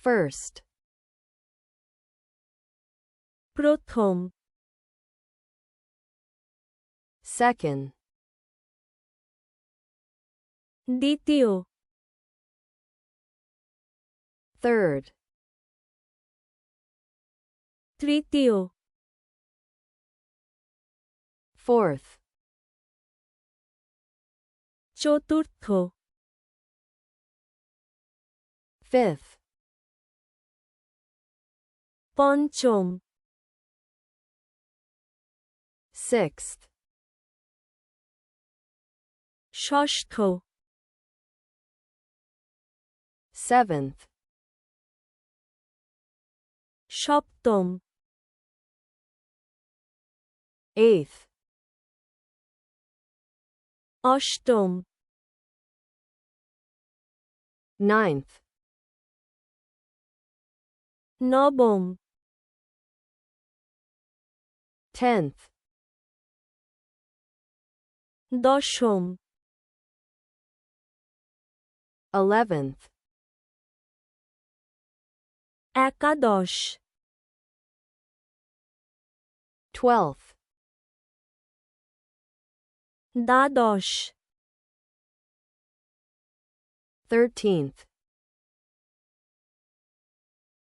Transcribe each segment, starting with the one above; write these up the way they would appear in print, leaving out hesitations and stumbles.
First. প্রথম, Second. দ্বিতীয়, Third. তৃতীয়, Fourth. চতুর্থ, Fifth. পঞ্চম, Sixth. ষষ্ঠ, Seventh. সপ্তম, Eighth. অষ্টম, Ninth. নবম, 10th. দশম, 11th. একাদশ, 12th. দ্বাদশ, 13th.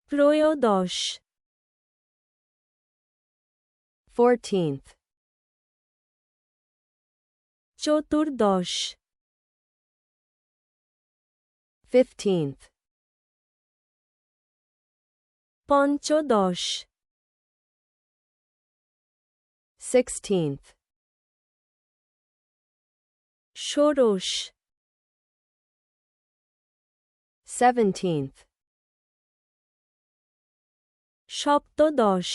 ত্রয়োদশ, 14th. চতুর্দশ, 15th. পঞ্চদশ, 16th. ষোড়শ, 17th. সপ্তদশ,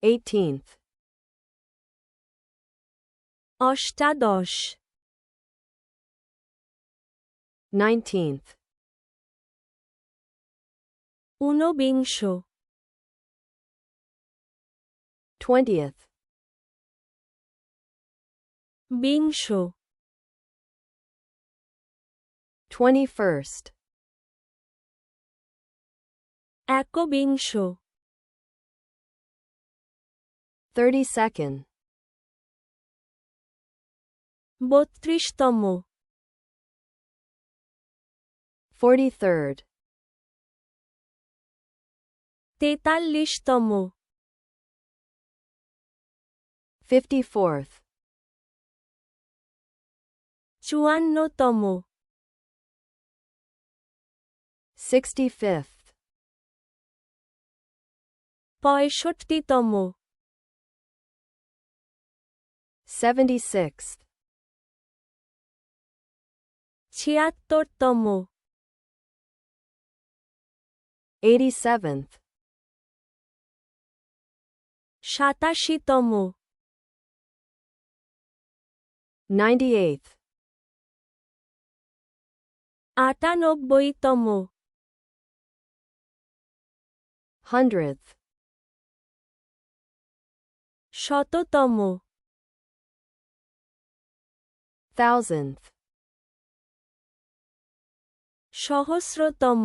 18th. অষ্টাদশ, 19th. ঊনবিংশ, 20th. বিংশ, 21st. একবিংশ, 32nd. বত্রিশতম, 43rd. তেতাল্লিশতম, 54th. চুয়ান্নতম, 65th. পঁয়ষট্টিতম, 76th. ছিয়াত্তরতম, 87th. সাতাশিতম, 98th. আটানব্বইতম, 100th. শততম, 1000th. সহস্রতম,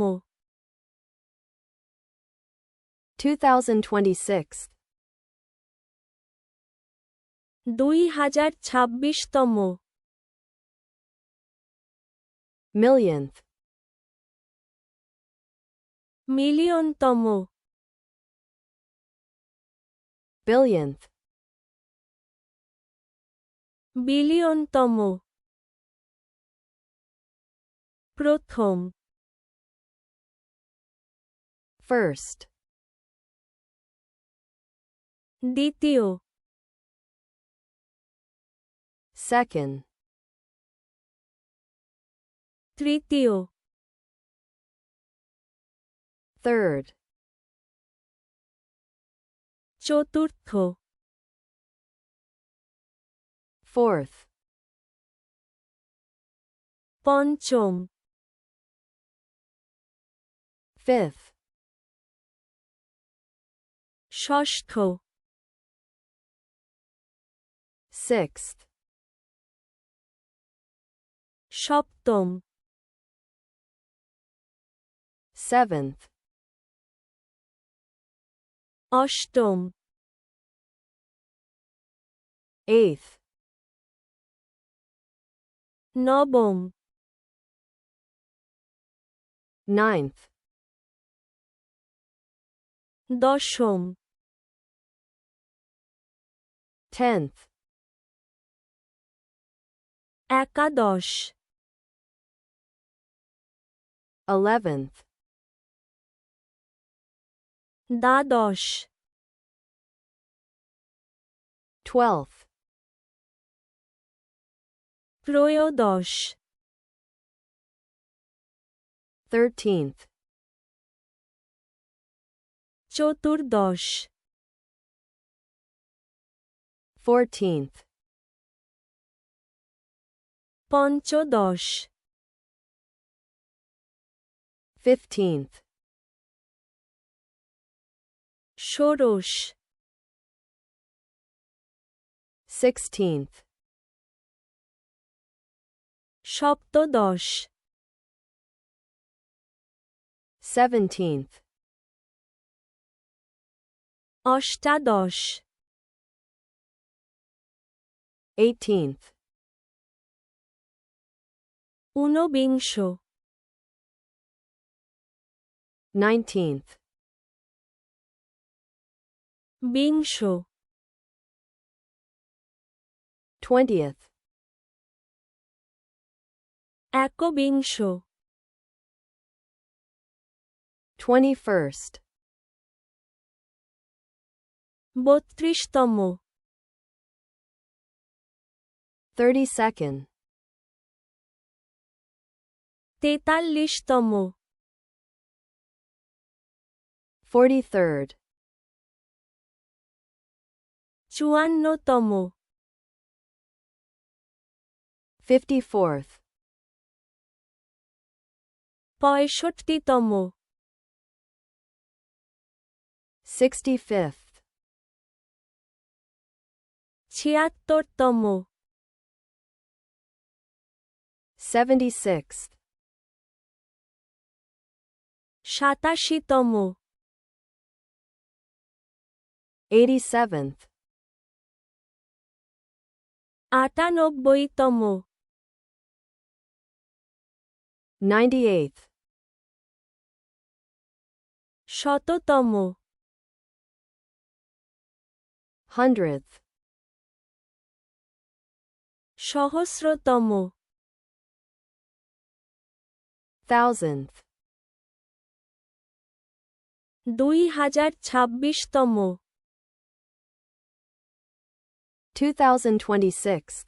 2026th. 2026তম, Millionth. মিলিয়নতম, Billionth. বিলিয়নতম, প্রথম, First. দ্বিতীয়, Second. তৃতীয়, Third. চতুর্থ, Fourth. পঞ্চম, Fifth. ষষ্ঠ, Sixth. সপ্তম, 7th, অষ্টম, 8th, নবম, 9th, দশম, 10th, একাদশ, 11th, দ্বাদশ, 12th, ত্রয়োদশ, 13th, চতুর্দশ, 14th, পঞ্চদশ, 15th, ষোড়শ, 16th, সপ্তদশ, 17th, অষ্টাদশ, 18th, ঊনবিংশ, 19th, বিংশ, 20th, একবিংশ, 21st, বত্রিশতম, 32nd, তেতাল্লিশতম, 43rd, চুয়ান্নতম, 54th, পঁয়ষট্টিতম, 65th, ছিয়াত্তরতম, 76th, সাতাশিতম, 87th, আটানব্বইতম, 98th, শততম, 100th, সহস্রতম, 1000th, 2026তম, 2026th,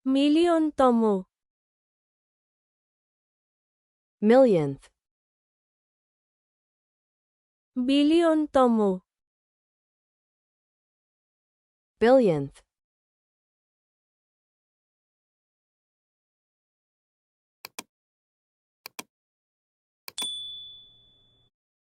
মিলিয়নতম, millionth, বিলিয়নতম, billionth,